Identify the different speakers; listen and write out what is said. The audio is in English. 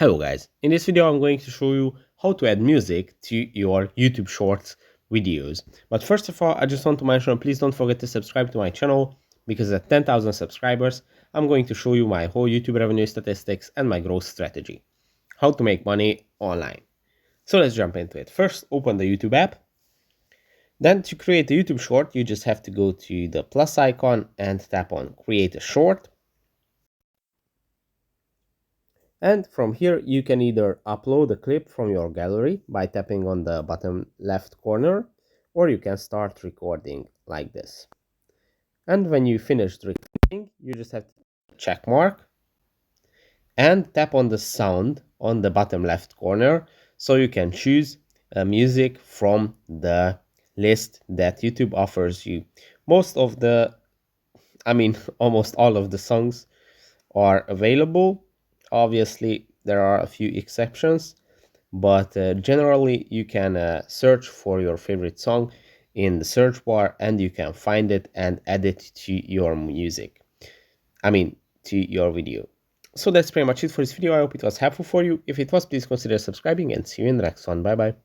Speaker 1: Hello guys, in this video I'm going to show you how to add music to your YouTube Shorts videos. But first of all, I just want to mention, please don't forget to subscribe to my channel, because at 10,000 subscribers, I'm going to show you my whole YouTube revenue statistics and my growth strategy. How to make money online. So let's jump into it. First, open the YouTube app. Then to create a YouTube short, you just have to go to the plus icon and tap on create a short. And from here, you can either upload a clip from your gallery by tapping on the bottom left corner, or you can start recording like this. And when you finished recording, you just have to check mark and tap on the sound on the bottom left corner, so you can choose music from the list that YouTube offers you. Almost all of the songs are available. Obviously, there are a few exceptions, but generally you can search for your favorite song in the search bar and you can find it and add it to your music. To your video. So that's pretty much it for this video. I hope it was helpful for you. If it was, please consider subscribing and see you in the next one. Bye bye.